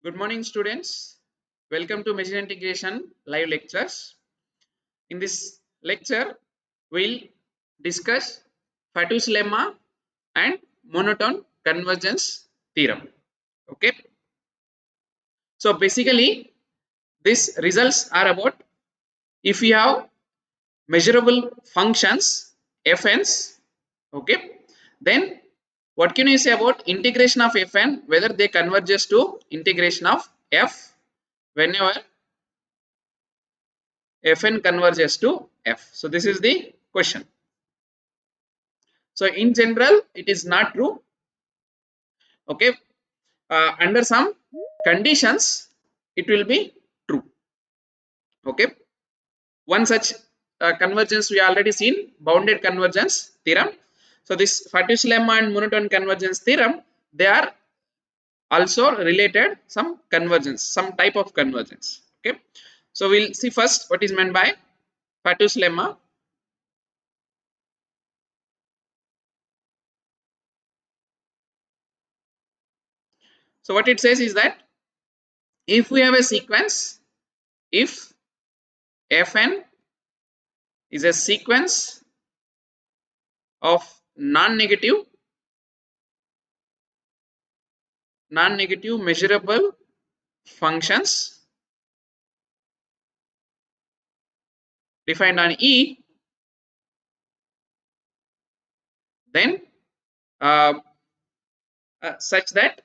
Good morning, students. Welcome to Machine Integration live lectures. In this lecture, we'll discuss Fatou's lemma and monotone convergence theorem. Okay. So basically, these results are about if we have measurable functions fn's. Okay. Then what can you say about integration of fn? Whether they converges to integration of f whenever fn converges to f. So this is the question. So in general, it is not true. Okay, under some conditions, it will be true. Okay, one such convergence we already seen, bounded convergence theorem. So this Fatou's lemma and monotone convergence theorem, they are also related some convergence, some type of convergence. Okay, so we'll see first what is meant by Fatou's lemma. So what it says is that if we have a sequence, if fn is a sequence of non-negative measurable functions defined on E, then uh, such that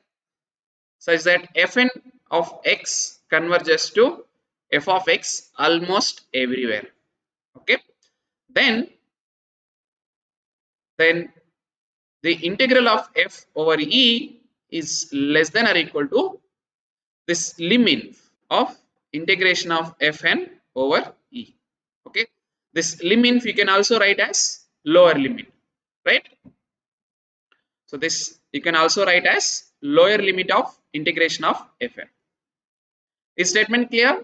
fn of x converges to f of x almost everywhere. Okay, then the integral of f over E is less than or equal to this limit of integration of fn over E. Okay, this limit you can also write as lower limit, right? So this you can also write as lower limit of integration of fn. Is statement clear?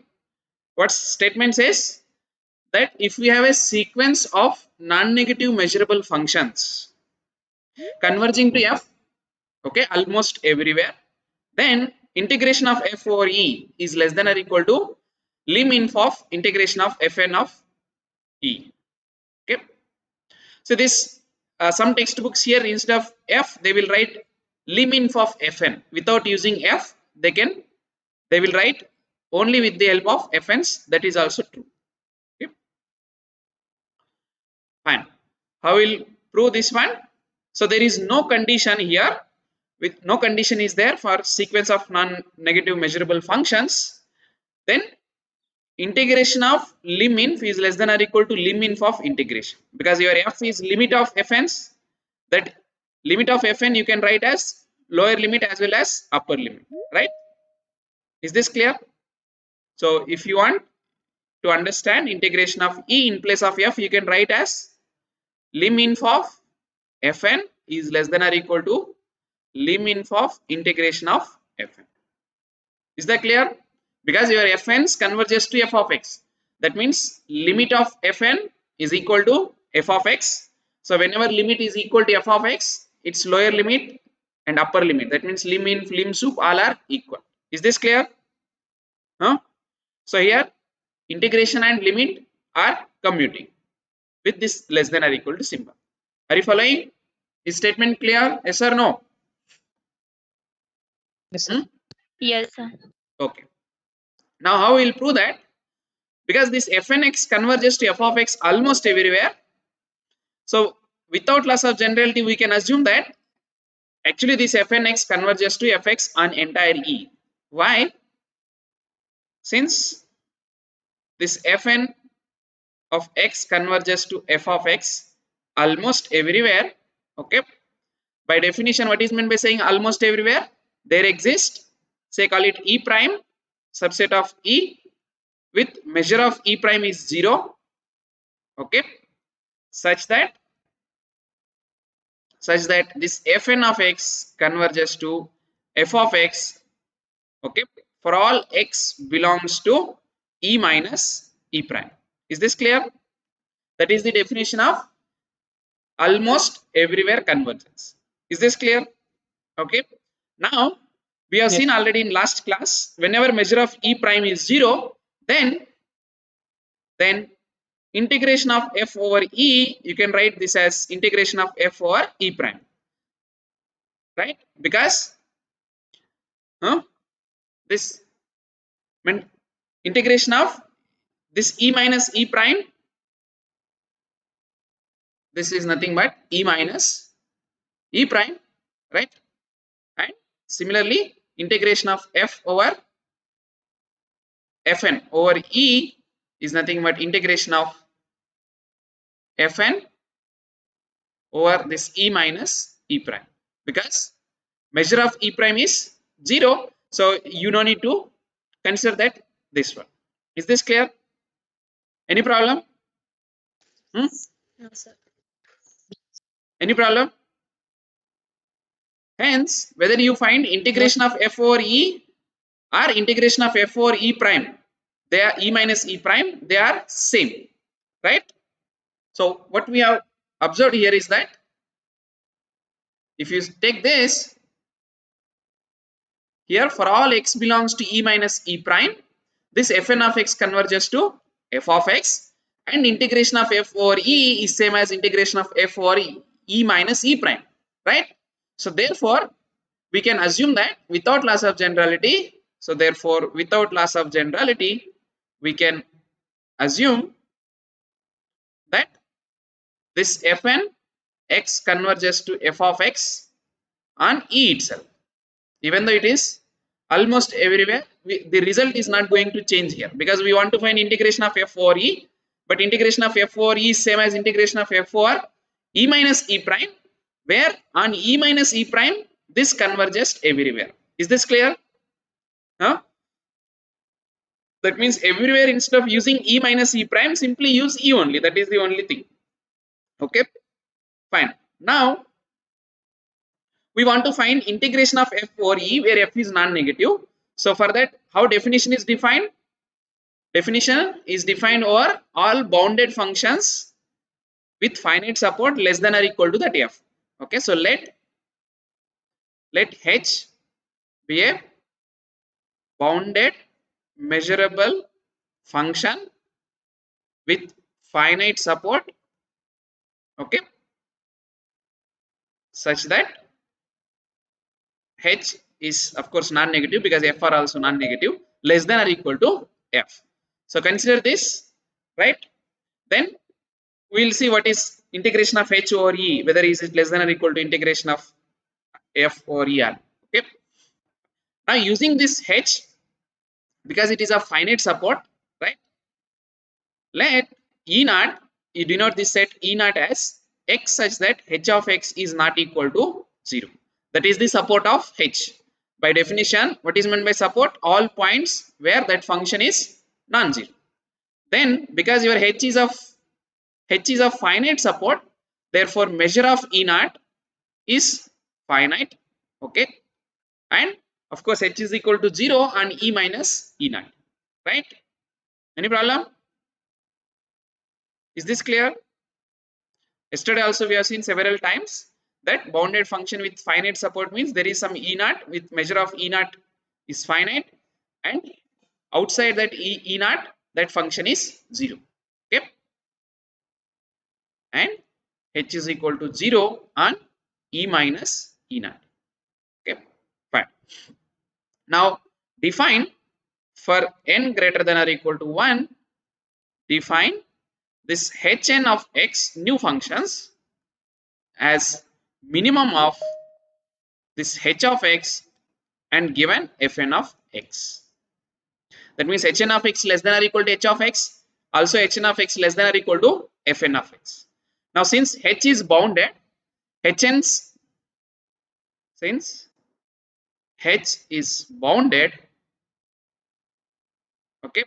What statement says that if we have a sequence of non-negative measurable functions converging to f, okay, almost everywhere, then integration of f over E is less than or equal to lim of integration of fn of E. Okay, so this some textbooks here instead of f they will write lim of fn. Without using f, they will write only with the help of fn's. That is also true. Okay, fine. How will prove this one? So there is no condition here. With no condition is there for sequence of non-negative measurable functions, then integration of lim inf is less than or equal to lim inf of integration, because your f is limit of fn's. That limit of fn you can write as lower limit as well as upper limit, right? Is this clear? So if you want to understand integration of E in place of f, you can write as lim inf of fn is less than or equal to lim inf of integration of fn. Is that clear? Because your fn's converges to f of x. That means limit of fn is equal to f of x. So whenever limit is equal to f of x, its lower limit and upper limit. That means lim inf, lim sup all are equal. Is this clear? Huh? So here integration and limit are commuting with this less than or equal to symbol. Are you following? Is statement clear? Yes or no? Yes, sir. Yes, sir. Okay. Now how we will prove that? Because this fnx converges to f of x almost everywhere. So without loss of generality, we can assume that actually this fnx converges to fx on entire E. Why? Since this fn of x converges to f of x almost everywhere. Okay, by definition, what is meant by saying almost everywhere? There exists, say call it E prime subset of E with measure of E prime is 0. Okay, such that this fn of x converges to f of x, okay, for all x belongs to E minus E prime. Is this clear? That is the definition of almost everywhere convergence. Is this clear? Okay, now We have seen already in last class, whenever measure of E prime is 0, then integration of f over E, you can write this as integration of f over E prime, right? Because this integration of this E minus E prime, this is nothing but E minus E prime, right? And similarly, integration of f over Fn over E is nothing but integration of Fn over this E minus E prime, because measure of E prime is 0, so you don't need to consider that this one. Is this clear? Any problem? No, sir. Any problem? Hence, whether you find integration of f over E or integration of f over E prime, they are E minus E prime, they are same, right? So what we have observed here is that if you take this here, for all x belongs to E minus E prime, this fn of x converges to f of x, and integration of f over E is same as integration of f over E minus E prime, right? So therefore, we can assume that without loss of generality, so therefore without loss of generality, we can assume that this fn x converges to f of x on E itself. Even though it is almost everywhere, the result is not going to change here, because we want to find integration of f over E, but integration of f over E is same as integration of f over E minus E prime, where on E minus E prime this converges everywhere. Is this clear? Huh? That means everywhere, instead of using E minus E prime, simply use E only. That is the only thing. Okay, fine. Now we want to find integration of f over E where f is non-negative. So for that, how definition is defined? Definition is defined over all bounded functions with finite support less than or equal to that f. Okay, so let h be a bounded measurable function with finite support, okay, such that h is of course non-negative, because f are also non-negative, less than or equal to f. So consider this, right? Then we will see what is integration of h over E, whether is it less than or equal to integration of f over E. Okay. Now using this h, because it is a finite support, right? Let E naught, you denote this set E naught as x such that h of x is not equal to 0. That is the support of h. By definition, what is meant by support? All points where that function is non-zero. Then because your h is of finite support, therefore measure of E naught is finite, okay, and of course h is equal to 0 on E minus E naught, right? Any problem? Is this clear? Yesterday also we have seen several times that bounded function with finite support means there is some E naught with measure of E naught is finite, and outside that E naught that function is 0, okay, and h is equal to 0 on E minus E naught, okay, fine. Now define for n greater than or equal to 1, define this hn of x new functions as minimum of this h of x and given fn of x. That means hn of x less than or equal to h of x, also hn of x less than or equal to fn of x. Now since h is bounded, since h is bounded, okay,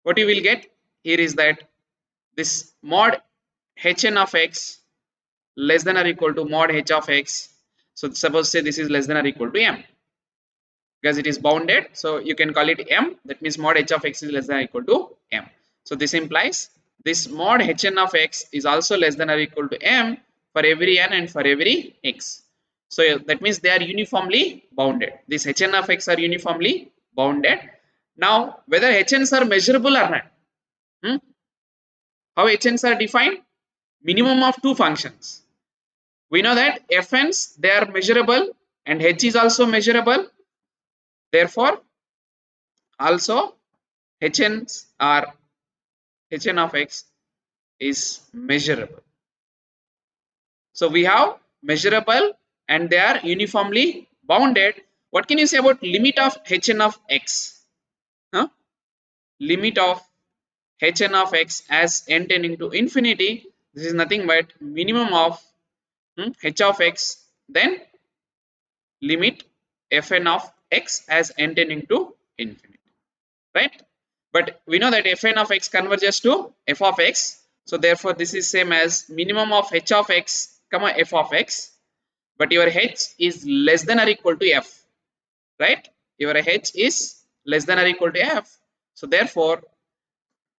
what you will get here is that this mod hn of x less than or equal to mod h of x. So suppose say this is less than or equal to m, because it is bounded, so you can call it m. That means mod h of x is less than or equal to m. So this implies this mod hn of x is also less than or equal to m for every n and for every x. So that means they are uniformly bounded. These Hn of x are uniformly bounded. Now whether Hns are measurable or not. Hmm? How Hns are defined? Minimum of two functions. We know that Fns they are measurable and H is also measurable. Therefore, also Hns are Hn of x is measurable. So we have measurable and they are uniformly bounded. What can you say about limit of Hn of x? Huh? Limit of Hn of x as n tending to infinity. This is nothing but minimum of h of x, then limit fn of x as n tending to infinity. Right? But we know that fn of x converges to f of x. So therefore, this is same as minimum of h of x comma f of x. But your h is less than or equal to f. Right? Your h is less than or equal to f. So therefore,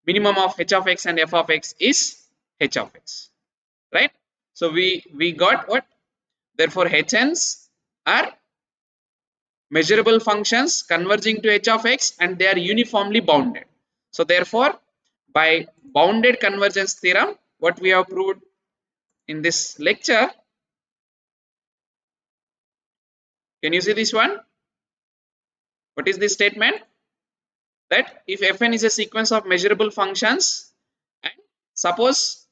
minimum of h of x and f of x is h of x. Right? So we got what? Therefore, hns are measurable functions converging to h of x and they are uniformly bounded. So therefore, by bounded convergence theorem, what we have proved in this lecture, can you see this one? What is this statement? That if fn is a sequence of measurable functions and suppose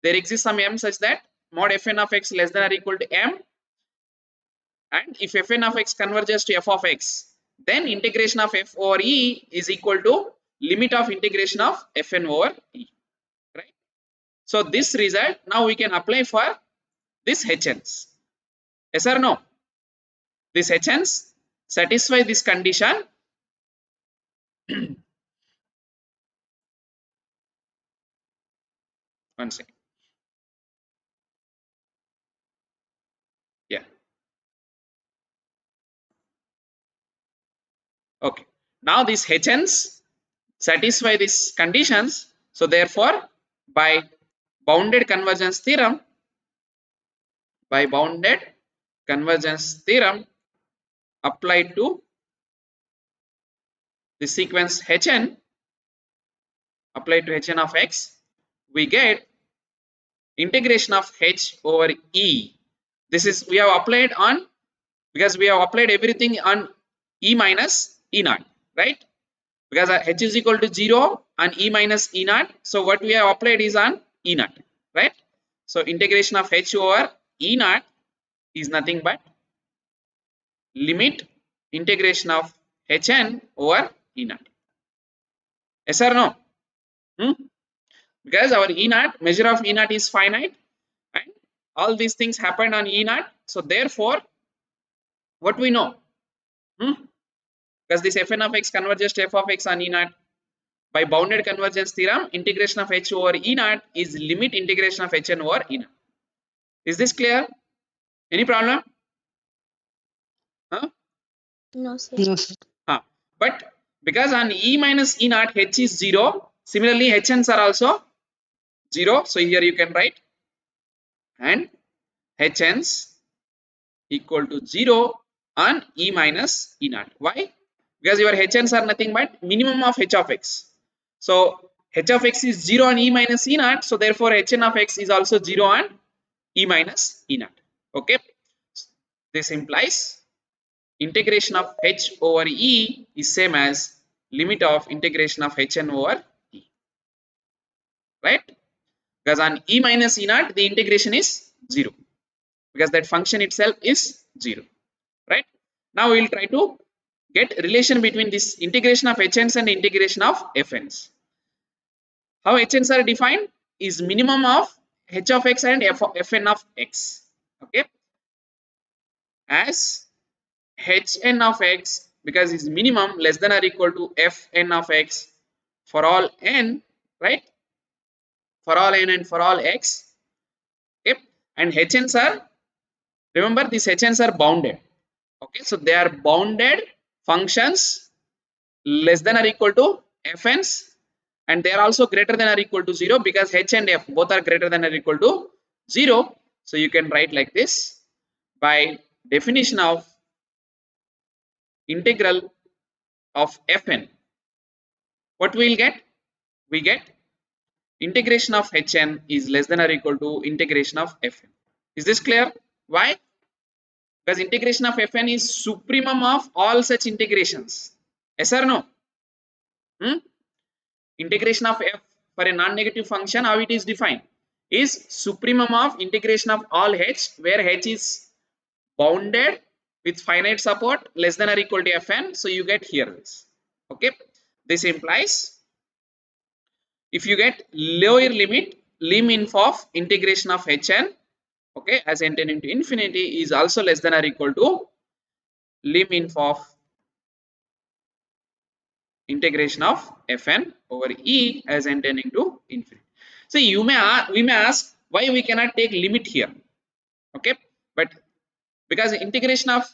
there exists some m such that mod fn of x less than or equal to m, and if fn of x converges to f of x, then integration of f over e is equal to limit of integration of fn over e. Right? So this result now we can apply for this hns. Yes or no? This hns satisfy this condition. One second. Yeah. Okay. Now these hns satisfy these conditions. So therefore, by bounded convergence theorem, applied to the sequence hn, applied to hn of x, we get integration of h over e. This is we have applied on, because we have applied everything on e minus e naught, right? Because h is equal to 0 and e minus e naught. So what we have applied is on e naught, right? So integration of h over e naught is nothing but limit integration of hn over e naught. Yes or no? Because our e naught, measure of e naught is finite and all these things happened on e naught. So therefore, what we know? Because this fn of x converges to f of x on e naught. By bounded convergence theorem, integration of h over e naught is limit integration of hn over e naught. Is this clear? Any problem? Huh? No, sir. No, sir. But because on e minus e naught h is 0, similarly hns are also 0. So here you can write and hns equal to 0 on e minus e naught. Why? Because your hns are nothing but minimum of h of x. So h of x is 0 on e minus e naught. So therefore hn of x is also 0 on e minus e naught. Okay. This implies integration of h over e is same as limit of integration of hn over e. Right? Because on e minus e naught the integration is 0. Because that function itself is 0. Right? Now we will try to get relation between this integration of hns and integration of fns. How hns are defined is minimum of h of x and fn of x. Okay, as hn of x, because it's minimum less than or equal to fn of x for all n, right? For all n and for all x. Okay, and hns are, remember these hns are bounded. Okay, so they are bounded functions less than or equal to fn's, and they are also greater than or equal to 0 because h and f both are greater than or equal to 0. So you can write like this: by definition of integral of Fn, what we will get? We get integration of Hn is less than or equal to integration of Fn. Is this clear? Why? Because integration of Fn is supremum of all such integrations. Yes or no? Hmm? Integration of f for a non-negative function, how it is defined, is supremum of integration of all h, where h is bounded with finite support less than or equal to fn. So you get here this. Okay, this implies if you get lower limit lim inf of integration of hn, okay, as n tend into infinity is also less than or equal to lim inf of integration of fn over e as n tending to infinity. So we may ask why we cannot take limit here. Okay, but because integration of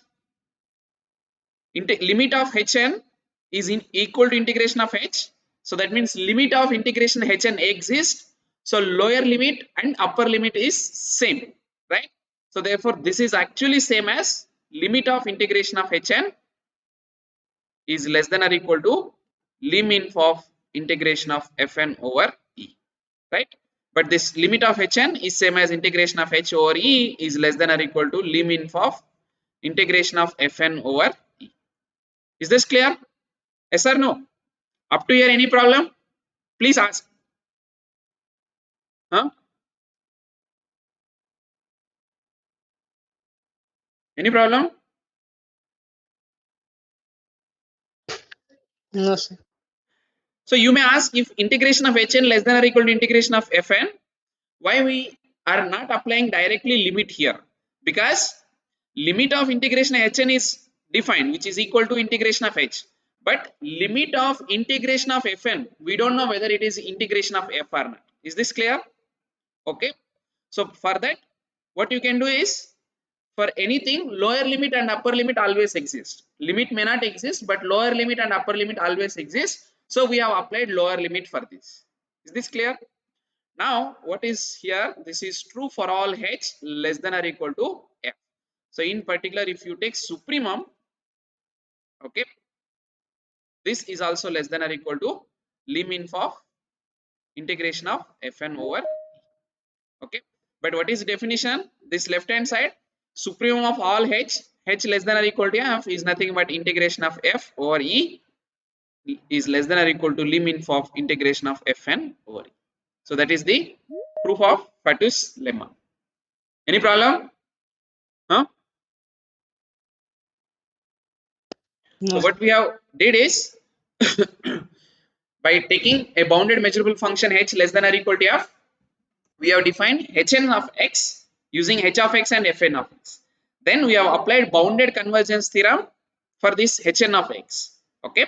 limit of hn is equal to integration of h, so that means limit of integration hn exists. So lower limit and upper limit is same, right? So therefore this is actually same as limit of integration of hn is less than or equal to lim inf of integration of fn over e, right? But this limit of hn is same as integration of h over e is less than or equal to lim inf of integration of fn over e. Is this clear? Yes or no? Up to here any problem? Please ask. Huh? Any problem? No, sir. So you may ask, if integration of hn less than or equal to integration of fn, why we are not applying directly limit here? Because limit of integration hn is defined, which is equal to integration of h, but limit of integration of fn, we don't know whether it is integration of f or not. Is this clear? Okay, so for that what you can do is, for anything lower limit and upper limit always exist. Limit may not exist, but lower limit and upper limit always exist. So we have applied lower limit for this. Is this clear? Now what is here, this is true for all h less than or equal to f. So in particular if you take supremum, okay, this is also less than or equal to lim inf of integration of fn over, okay. But what is the definition? This left hand side, supremum of all h less than or equal to f is nothing but integration of f over e is less than or equal to lim inf of integration of fn over e. So that is the proof of Fatou's lemma. Any problem? Huh? So No, sir. what we have did is by taking a bounded measurable function h less than or equal to f, we have defined hn of x using h of x and fn of x. Then we have applied bounded convergence theorem for this hn of x. Okay,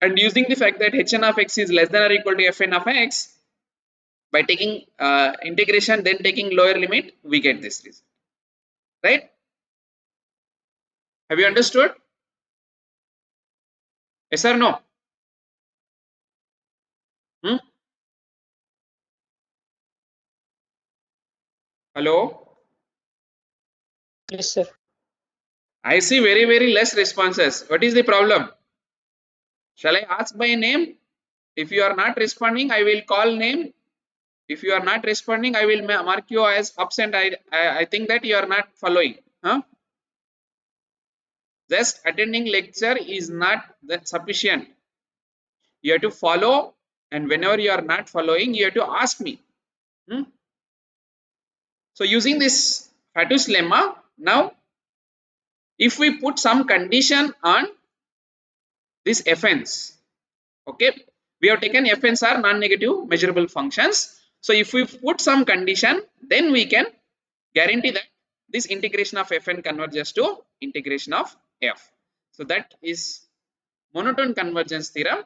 and using the fact that hn of x is less than or equal to fn of x, by taking integration then taking lower limit, we get this result, right? Have you understood? Yes or no? Hmm? Hello? Yes, sir. I see very less responses. What is the problem? Shall I ask by name? If you are not responding, I will call name. If you are not responding, I will mark you as absent. I think that you are not following. Huh? Just attending lecture is not sufficient. You have to follow, and whenever you are not following, you have to ask me. Hmm? So using this Fatou's lemma, now if we put some condition on this fn's, okay, we have taken fn's are non-negative measurable functions. So if we put some condition, then we can guarantee that this integration of fn converges to integration of f. So that is monotone convergence theorem.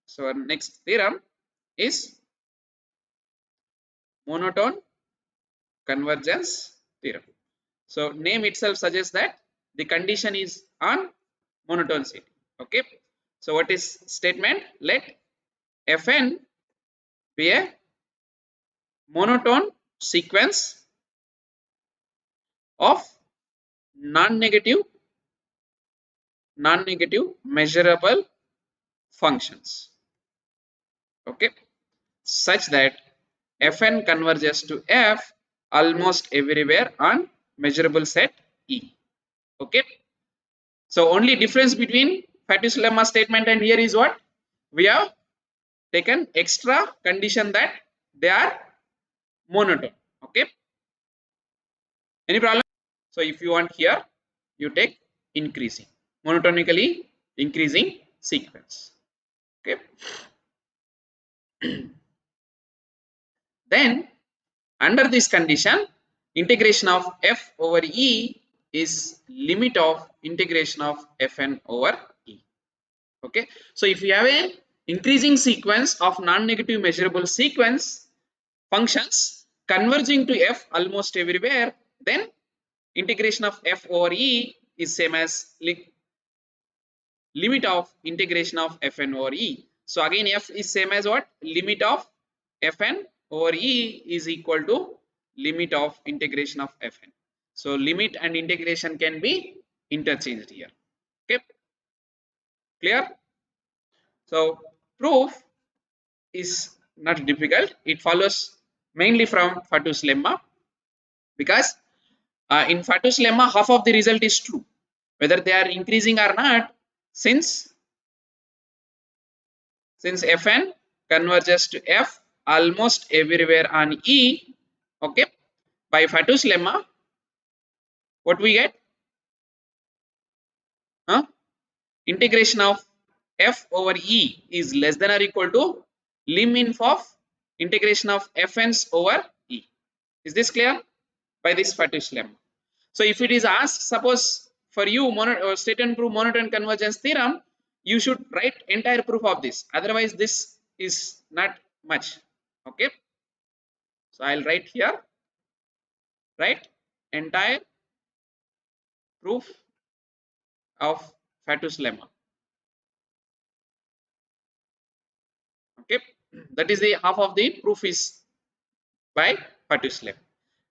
So our next theorem is monotone convergence theorem. So name itself suggests that the condition is on monotonicity. Okay. So what is statement? Let fn be a monotone sequence of non-negative measurable functions, okay, such that Fn converges to F almost everywhere on measurable set E. Okay. So only difference between Fatou's lemma statement and here is what? We have taken extra condition that they are monotone. Okay. Any problem? So if you want here, you take increasing, monotonically increasing sequence. Okay. Then under this condition, integration of f over e is limit of integration of fn over e. Okay. So if you have a increasing sequence of non-negative measurable sequence functions converging to f almost everywhere, then integration of f over e is same as limit of integration of fn over e. So again f is same as what? Limit of fn over e is equal to limit of integration of fn. So limit and integration can be interchanged here. Okay, clear? So proof is not difficult. It follows mainly from Fatou's lemma, because in Fatou's lemma half of the result is true whether they are increasing or not, since Fn converges to F almost everywhere on E. Okay, by Fatou's lemma, what we get? Huh? Integration of F over E is less than or equal to lim of integration of Fn's over E. Is this clear? By this Fatou's lemma. So if it is asked, suppose for you state and prove monotone convergence theorem, you should write entire proof of this. Otherwise, this is not much. Okay. So I'll write here, write entire proof of Fatou's lemma. Okay. That is the half of the proof is by Fatou's lemma.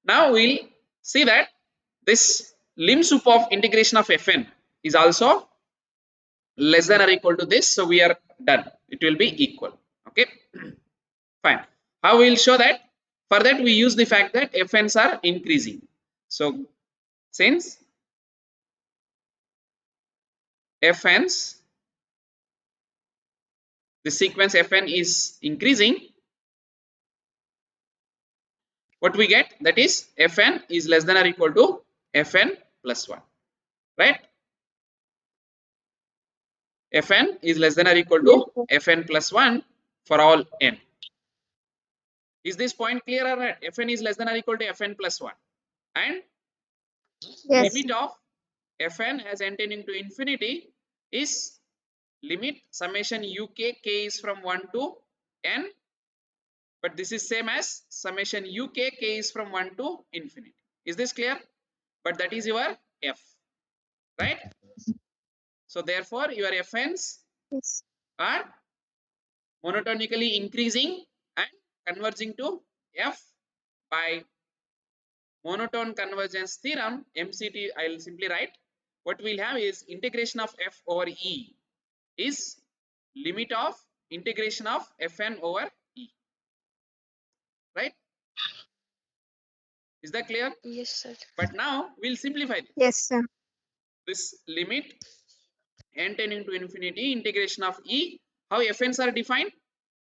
Now we'll see that this lim sup of integration of Fn is also less than or equal to this, so we are done. It will be equal. Okay. Fine. How we will show that? For that we use the fact that fn's are increasing. So since fn's, the sequence fn is increasing, what we get? That is fn is less than or equal to fn plus 1. Right? Fn is less than or equal to fn plus 1 for all n. Is this point clear or not? Fn is less than or equal to fn plus 1. And Yes. limit of fn as n tending to infinity is limit summation uk k is from 1 to n, but this is same as summation uk k is from 1 to infinity. Is this clear? But that is your f, right? So therefore your fn's Yes. are monotonically increasing and converging to f by monotone convergence theorem, MCT. I'll simply write what we'll have is integration of f over e is limit of integration of fn over e. Right? Is that clear? Yes, sir. But now we'll simplify this. Yes, sir. This limit n tending to infinity integration of e. How fn's are defined?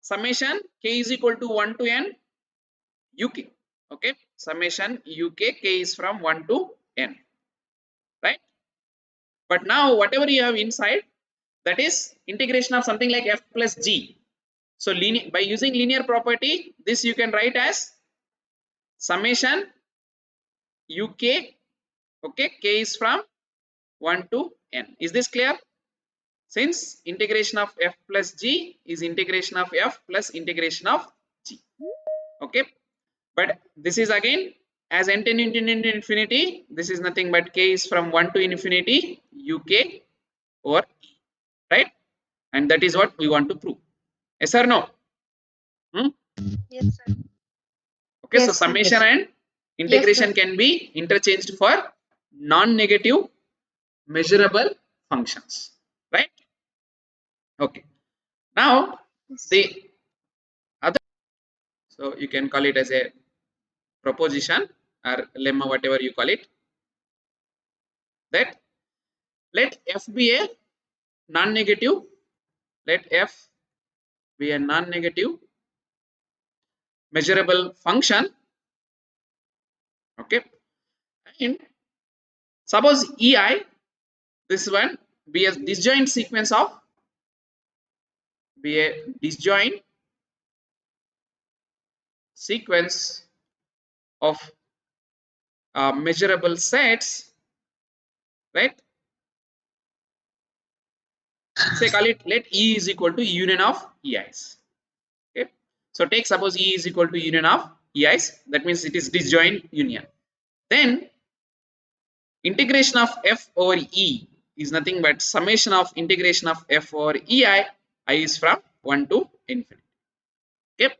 Summation k is equal to 1 to n uk. Okay, summation uk k is from 1 to n. Right? But now whatever you have inside, that is integration of something like f plus g. So by using linear property, this you can write as summation uk, okay, k is from 1 to n. Is this clear? Since integration of f plus g is integration of f plus integration of g. Okay, but this is again as n tending to infinity, this is nothing but k is from 1 to infinity uk over e, right? And that is what we want to prove. Yes or no? Yes, sir. Okay, so Yes, sir. summation and Yes, integration sir. can be interchanged for non-negative measurable functions, right? Okay. Now Yes. the other, so you can call it as a proposition or lemma, whatever you call it, that let f be a non-negative, let f be a non-negative measurable function. Okay. And suppose ei, this one, be a disjoint sequence of, be a disjoint sequence of measurable sets, right? Say call it, let E is equal to union of EIs. Okay. So take suppose E is equal to union of EIs, that means it is disjoint union. Then integration of F over E is nothing but summation of integration of F over EI, I is from 1 to infinity. Okay,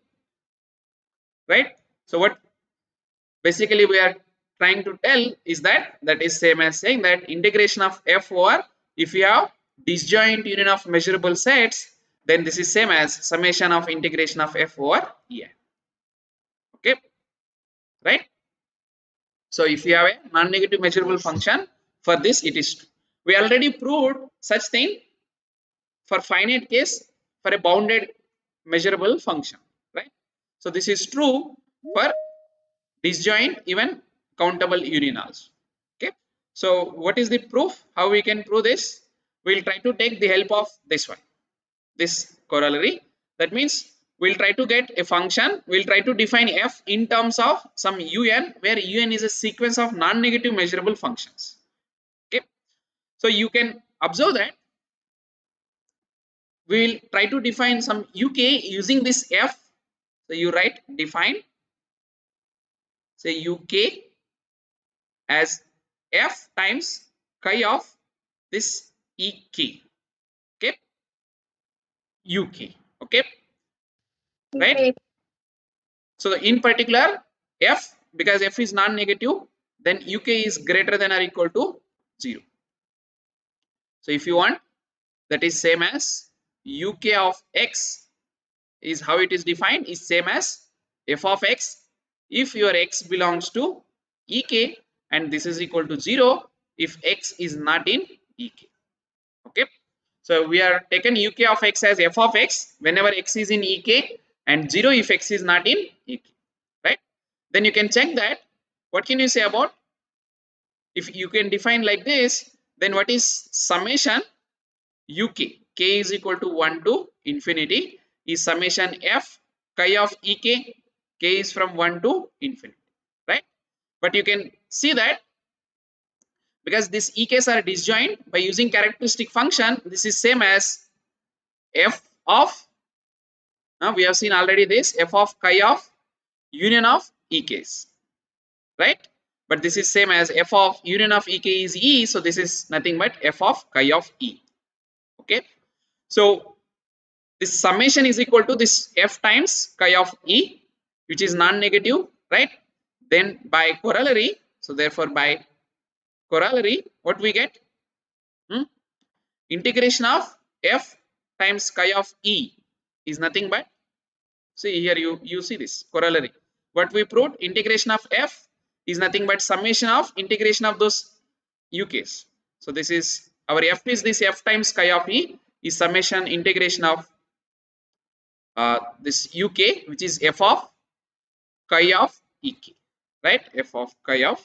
right? So what basically we are trying to tell is that, that is same as saying that integration of F over, if you have disjoint union of measurable sets, then this is same as summation of integration of F over EI. Okay, right? So if you have a non-negative measurable Yes. function, for this it is true. We already proved such thing for finite case for a bounded measurable function, right? So this is true for disjoint even countable union also. Okay. So what is the proof? How we can prove this? We'll try to take the help of this one, this corollary. That means we'll try to get a function, we'll try to define f in terms of some un, where un is a sequence of non-negative measurable functions. Okay. So you can observe that we will try to define some uk using this f. So you write define, say uk as f times chi of this ek. Okay, uk. Okay, right? Okay. So in particular f, because f is non-negative, then uk is greater than or equal to 0. So if you want, that is same as uk of x is how it is defined, is same as f of x if your x belongs to ek, and this is equal to 0 if x is not in ek. Okay, so we are taken uk of x as f of x whenever x is in ek, and 0 if x is not in ek, right? Then you can check that, what can you say about, if you can define like this, then what is summation uk, k is equal to 1 to infinity, is summation f chi of ek, k is from 1 to infinity, right? But you can see that because these ek's are disjoint, by using characteristic function, this is same as f of, we have seen already this f of chi of union of ek's, right? But this is same as f of union of ek is e, so this is nothing but f of chi of e. Okay, so this summation is equal to this f times chi of e, which is non-negative, right? Then by corollary, so therefore by corollary, what we get? Integration of f times chi of e is nothing but, see here, you see this corollary. What we proved, integration of f is nothing but summation of integration of those uk's. So this is our f is this f times chi of e is summation integration of this uk, which is f of chi of ek, right? F of chi of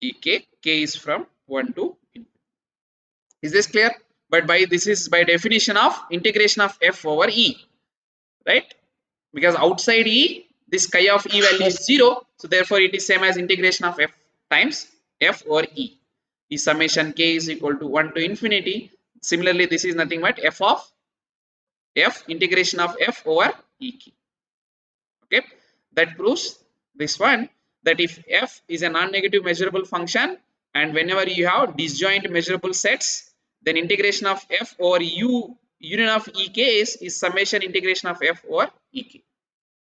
ek, k is from 1 to infinity. Is this clear? But by this is by definition of integration of f over e, right? Because outside e, this chi of e value is 0, so therefore it is same as integration of f times f over e is summation k is equal to 1 to infinity. Similarly, this is nothing but f of f integration of f over ek. Okay, that proves this one, that if f is a non-negative measurable function and whenever you have disjoint measurable sets, then integration of f over u union of ek is summation integration of f over ek,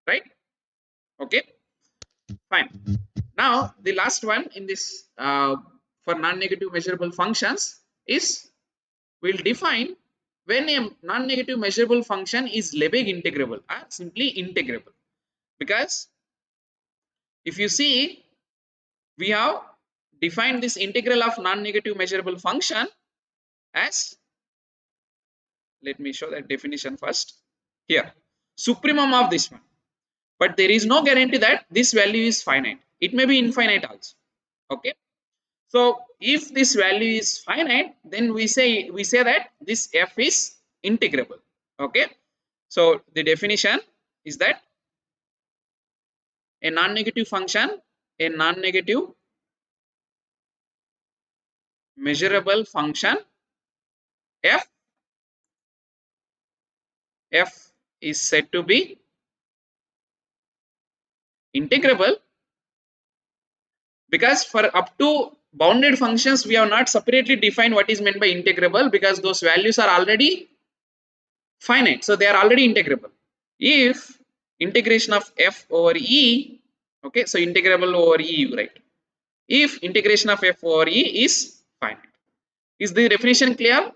right? Okay, fine. Now the last one in this for non-negative measurable functions is we'll define when a non-negative measurable function is Lebesgue integrable or simply integrable. Because if you see, we have defined this integral of non-negative measurable function as, let me show that definition first here, supremum of this one. But there is no guarantee that this value is finite. It may be infinite also. Okay. So if this value is finite, then we say that this f is integrable. Okay. So the definition is that a non-negative function, a non-negative measurable function f is said to be integrable, because for up to bounded functions we have not separately defined what is meant by integrable, because those values are already finite, so they are already integrable. If integration of f over e, okay, so integrable over e, right? If integration of f over e is finite, is the definition clear?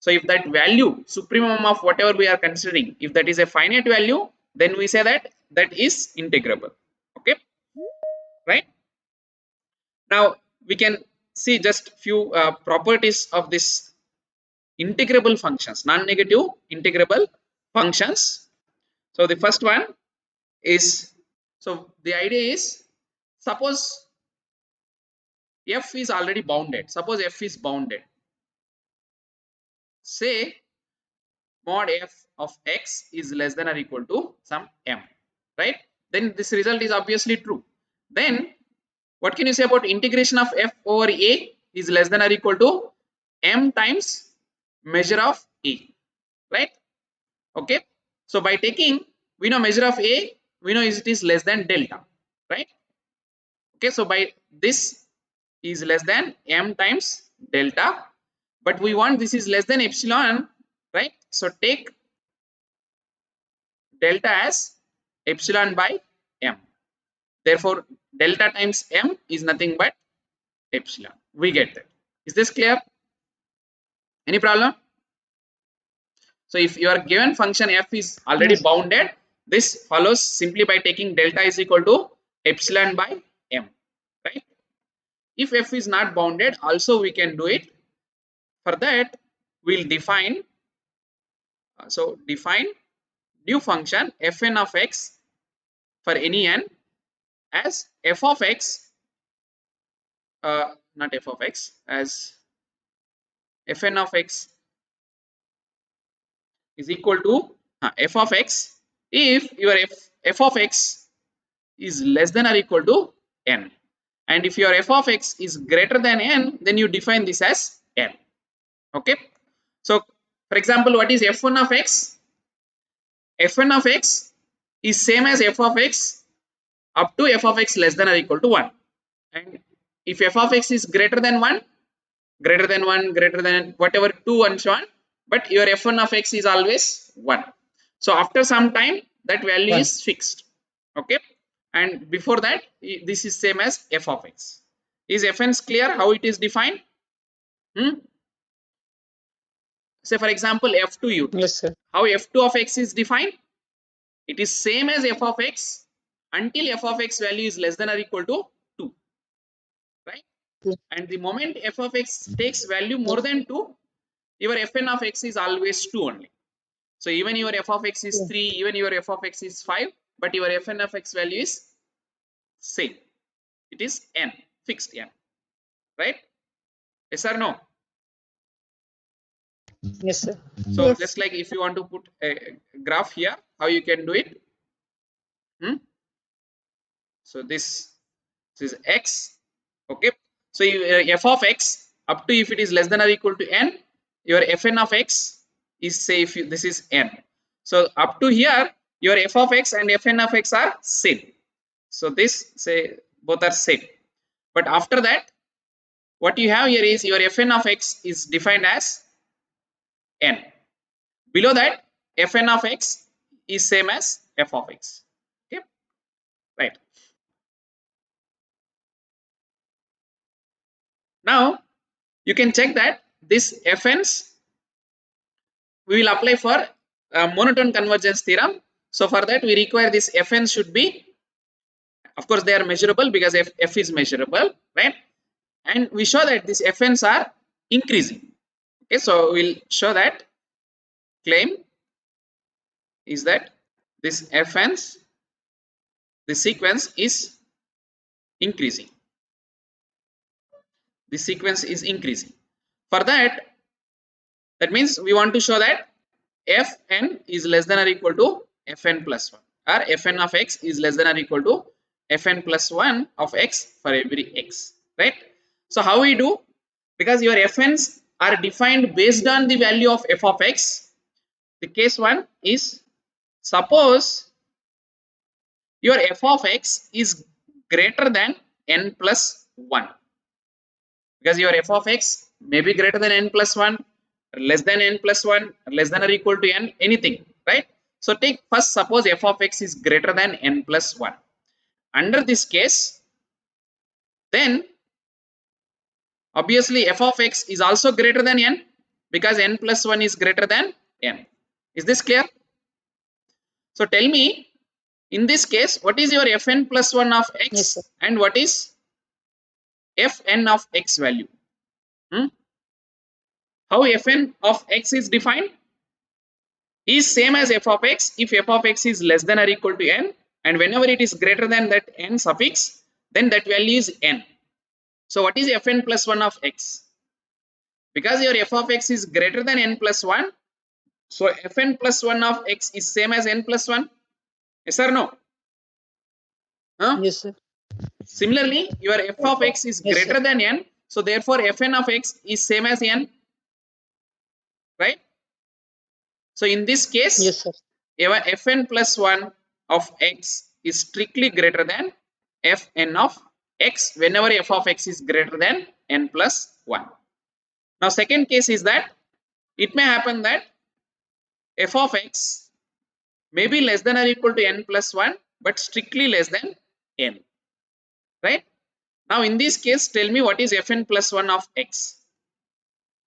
So if that value, supremum of whatever we are considering, if that is a finite value, then we say that that is integrable. Okay, right? Now we can see just few properties of this integrable functions, non-negative integrable functions. So the first one is, so the idea is, suppose f is already bounded. Suppose f is bounded. Say mod f of x is less than or equal to some m, right? Then this result is obviously true. Then what can you say about integration of f over a is less than or equal to m times measure of a, right? Okay. So by taking, we know measure of a, we know it is less than delta, right? Okay. So by this is less than m times delta, but we want this is less than epsilon, right? So take delta as epsilon by m. Therefore, delta times m is nothing but epsilon. We get that. Is this clear? Any problem? So if your given function f is already Yes. bounded, this follows simply by taking delta is equal to epsilon by m, right? If f is not bounded, also we can do it. For that, we'll define, so define new function fn of x for any n as f of x, not f of x, as fn of x is equal to f of x if your f of x is less than or equal to n, and if your f of x is greater than n, then you define this as n. Okay. So for example, what is f1 of x? F1 of x is same as f of x up to f of x less than or equal to 1, and if f of x is greater than 1, greater than 1, greater than whatever 2 and so on, but your f1 of x is always 1. So after some time that value One. is fixed. Okay. And before that, this is same as f of x. Is fn clear how it is defined? Say for example f2 you take. Yes, sir. How f2 of x is defined? It is same as f of x until f of x value is less than or equal to 2, right? Yes. And the moment f of x takes value more Yes. than 2, your fn of x is always 2 only. So even your f of x is Yes. 3, even your f of x is 5, but your fn of x value is same. It is n, fixed n, right? Yes or no? Yes, sir. So Yes. just like if you want to put a graph here, how you can do it? So this is x. Okay. So f of x up to if it is less than or equal to n, your fn of x is, say if you, this is n. So up to here, your f of x and fn of x are same. So this, say both are same. But after that, what you have here is your fn of x is defined as n. Below that, fn of x is same as f of x. Okay, right. Now you can check that this fn's we will apply for monotone convergence theorem. So for that we require this fn should be, of course they are measurable because f is measurable, right? And we show that these fn's are increasing. Okay, so we'll show that claim is that this fn's, the sequence is increasing. The sequence is increasing. For that means we want to show that fn is less than or equal to fn plus 1, or fn of x is less than or equal to fn plus 1 of x for every x, right? So how we do, because your fn's are defined based on the value of f of x, the case one is, suppose your f of x is greater than n plus 1, because your f of x may be greater than n plus 1, less than n plus 1, less than or equal to n, anything, right? So take first, suppose f of x is greater than n plus 1. Under this case, then obviously f of x is also greater than n, because n plus 1 is greater than n. Is this clear? So tell me, in this case, what is your fn plus 1 of Yes, sir. x and what is fn of x value? How fn of x is defined? Is same as f of x if f of x is less than or equal to n, and whenever it is greater than that n suffix, then that value is n. So what is fn plus 1 of x? Because your f of x is greater than n plus 1, so fn plus 1 of x is same as n plus 1. Yes or no? Huh? Yes, sir. Similarly, your f of x is Yes, sir. greater than n, so therefore fn of x is same as n, right? So in this case, Yes, sir. fn plus 1 of x is strictly greater than fn of x whenever f of x is greater than n plus 1. Now second case is that it may happen that f of x may be less than or equal to n plus 1 but strictly less than n, right? Now in this case, tell me what is fn plus 1 of x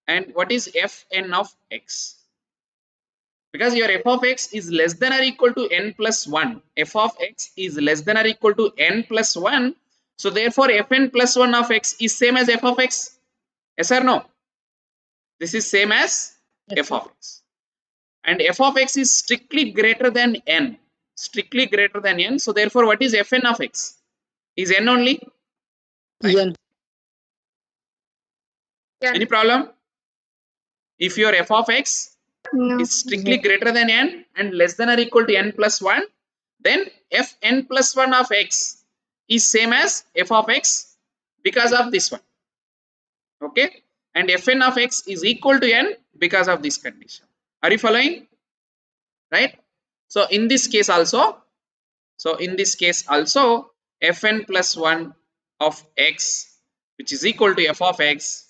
and what is fn of x? Because your f of x is less than or equal to n plus 1, f of x is less than or equal to n plus 1, so therefore fn plus 1 of x is same as f of x. Yes or no? This is same as Yes, f sir. of x, and f of x is strictly greater than n, strictly greater than n, so therefore what is fn of x? Is n only, right? N. Any problem? If your f of x No. is strictly No. greater than n and less than or equal to n plus 1, then fn plus 1 of x is same as f of x because of this one. Okay, and fn of x is equal to n because of this condition. Are you following? Right? So in this case also, fn plus 1 of x, which is equal to f of x,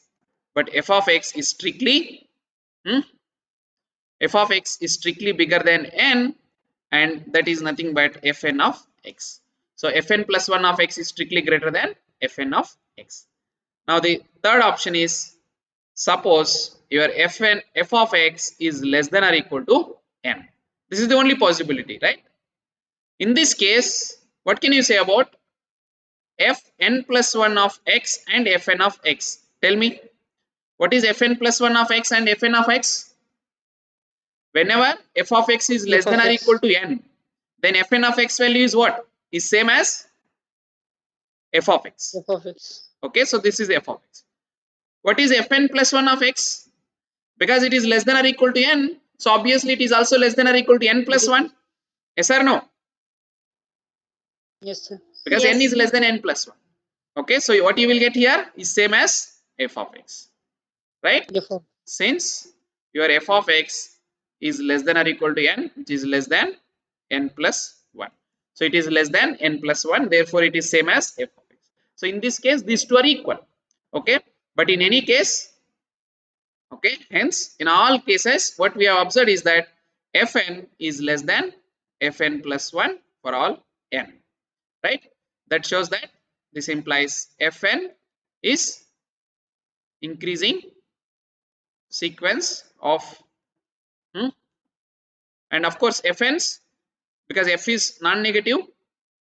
but f of x is strictly f of x is strictly bigger than n, and that is nothing but fn of x. So fn plus 1 of x is strictly greater than fn of x. Now the third option is, suppose your f of x is less than or equal to n. This is the only possibility, right? In this case, what can you say about fn plus 1 of x and fn of x? Tell me, what is fn plus 1 of x and fn of x? Whenever f of x is less F than of or equal X. to n, then fn of x value is what? Is same as f of x. F of X. Okay, so this is f of x. What is fn plus 1 of x? Because it is less than or equal to n, so obviously it is also less than or equal to n It plus is. 1. Yes or no? Yes, sir. Because n is less than n plus 1. Okay, so what you will get here is same as f of x, right? F of. Since your f of x is less than or equal to n, which is less than n plus 1. So it is less than n plus 1, therefore it is same as f of x. So in this case, these two are equal. Okay, but in any case, okay, hence in all cases, what we have observed is that fn is less than fn plus 1 for all n, right? That shows that this implies fn is increasing sequence of and of course fn's, because f is non-negative,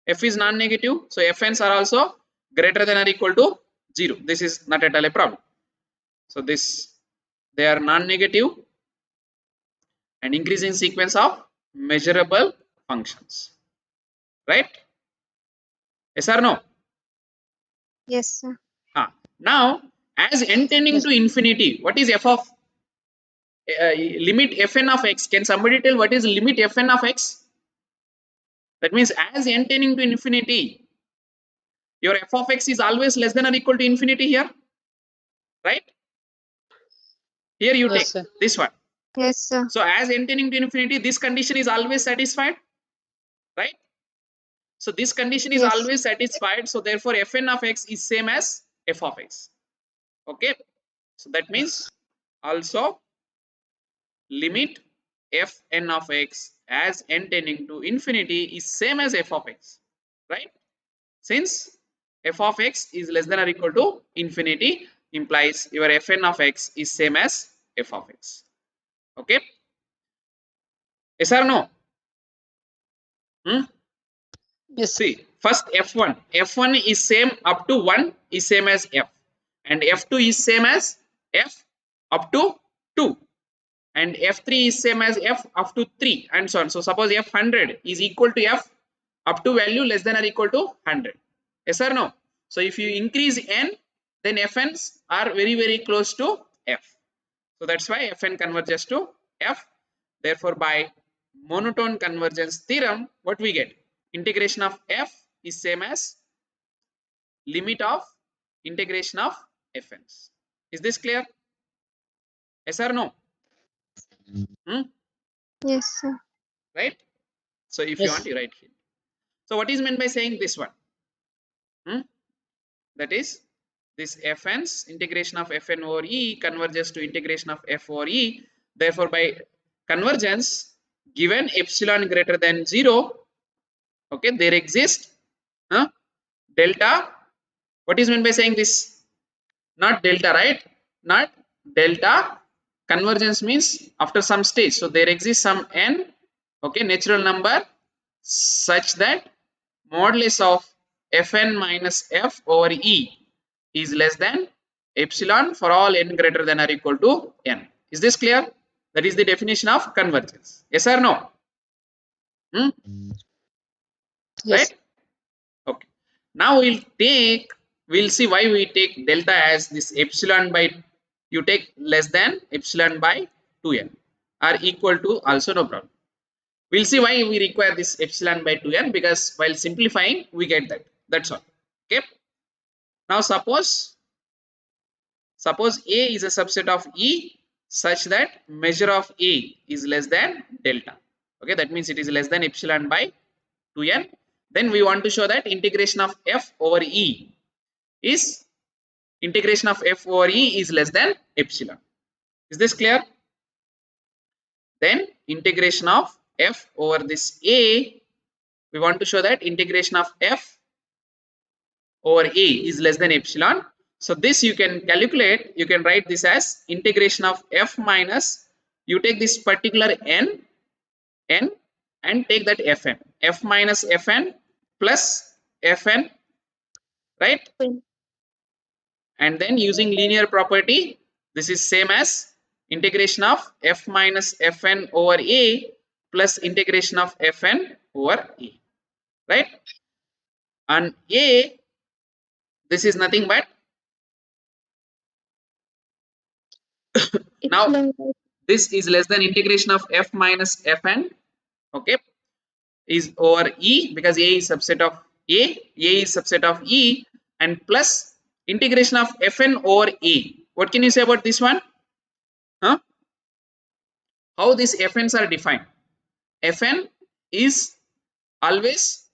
so fn's are also greater than or equal to 0. This is not at all a problem. So this, they are non-negative and increasing sequence of measurable functions, right? Yes or no? Yes, sir. Now as n tending Yes. to infinity, what is f of limit fn of x? Can somebody tell what is limit fn of x? That means as n tending to infinity, your f of x is always less than or equal to infinity here, right? Here you Yes, take sir. this one. Yes, sir. So as n tending to infinity, this condition is always satisfied, right? So this condition is Yes. always satisfied. So therefore fn of x is same as f of x. Okay. So that means also limit fn of x as n tending to infinity is same as f of x, right? Since f of x is less than or equal to infinity, implies your fn of x is same as f of x. Okay. Yes or no? Yes, sir. See, first f1 is same up to 1 is same as f, and f2 is same as f up to 2, and f3 is same as f up to 3, and so on. So suppose f100 is equal to f up to value less than or equal to 100. Yes or no? So if you increase n, then fn's are very close to f. So that's why fn converges to f. Therefore by monotone convergence theorem, what we get? Integration of f is same as limit of integration of fn's. Is this clear? Yes or no? Yes, sir. Right? So if you want, Yes. you write here. So what is meant by saying this one? That is, this fn's integration of fn over e converges to integration of f over e. Therefore by convergence, given epsilon greater than 0, okay, there exists delta. What is meant by saying this? Not delta, right? Not delta. Convergence means after some stage. So there exists some n, okay, natural number such that modulus of fn minus f over e is less than epsilon for all n greater than or equal to n. Is this clear? That is the definition of convergence. Yes or no? Yes. Right? Okay. Now we'll see why we take delta as this epsilon by, you take less than epsilon by 2n are equal to also, no problem. We'll see why we require this epsilon by 2n, because while simplifying we get that. That's all. Okay. Now suppose A is a subset of E such that measure of A is less than delta. Okay, that means it is less than epsilon by 2n. Then we want to show that integration of f over E is integration of f over E is less than epsilon. Is this clear? Then integration of f over this A, we want to show that integration of f over A is less than epsilon. So this you can calculate, you can write this as integration of f minus, you take this particular n and take that fn, f minus fn plus fn, right? Win. And then using linear property, this is same as integration of f minus fn over a plus integration of fn over a, right? And a, this is nothing but, now Epsilon by this is less than integration of f minus fn, okay, is over e, because a is subset of a is subset of e, and plus integration of fn over a. What can you say about this one? How these fn's are defined? Fn is always,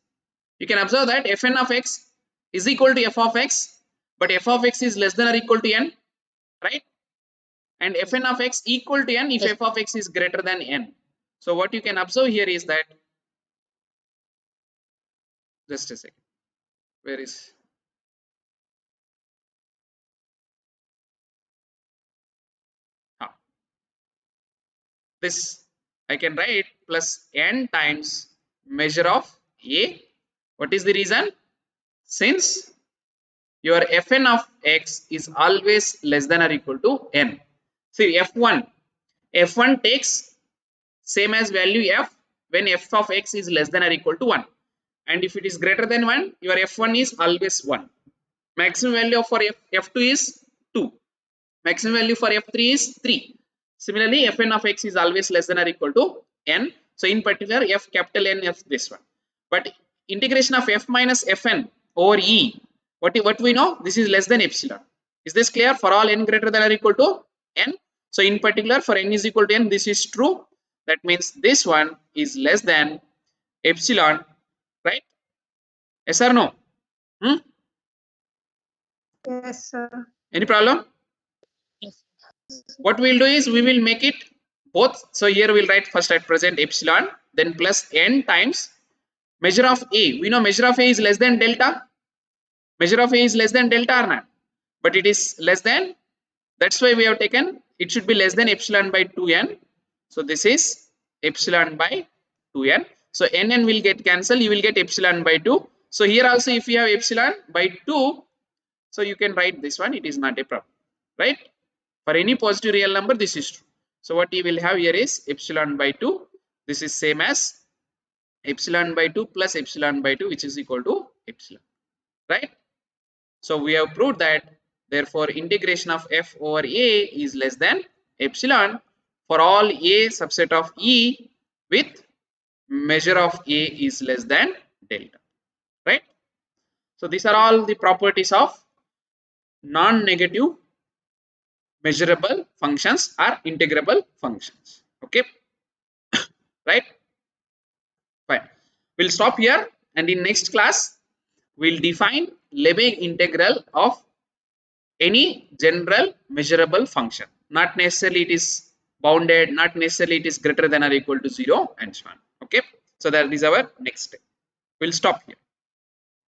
you can observe that fn of x is equal to f of x, but f of x is less than or equal to n, right? And fn of x equal to n if Yes. f of x is greater than n. So what you can observe here is that, just a second, where is, this I can write plus n times measure of a. What is the reason? Since your fn of x is always less than or equal to n. See, f1 takes same as value f when f of x is less than or equal to 1, and if it is greater than 1, your f1 is always 1. Maximum value for f2 is 2. Maximum value for f3 is 3. Similarly, fn of x is always less than or equal to n. So in particular, f capital N, f this one. But integration of f minus fn over e, what we know? This is less than epsilon. Is this clear? For all n greater than or equal to n. So in particular, for n is equal to n, this is true. That means this one is less than epsilon, right? Yes or no? Yes, sir. Any problem? What we'll do is we will make it both. So here we'll write first at present epsilon, then plus n times measure of a. We know measure of a is less than delta. Measure of a is less than delta or not? But it is less than. That's why we have taken it should be less than epsilon by 2n. So this is epsilon by 2n. So n will get cancelled. You will get epsilon by 2. So here also if you have epsilon by 2, so you can write this one. It is not a problem, right? For any positive real number, this is true. So what you will have here is epsilon by 2. This is same as epsilon by 2 plus epsilon by 2, which is equal to epsilon, right? So we have proved that, therefore integration of f over a is less than epsilon for all a subset of e with measure of a is less than delta, right? So these are all the properties of non-negative measurable functions or integrable functions. Okay, right? Fine. We'll stop here, and in next class we'll define lemma integral of any general measurable function. Not necessarily it is bounded, not necessarily it is greater than or equal to 0, and so on. Okay, so that is our next step. We'll stop here.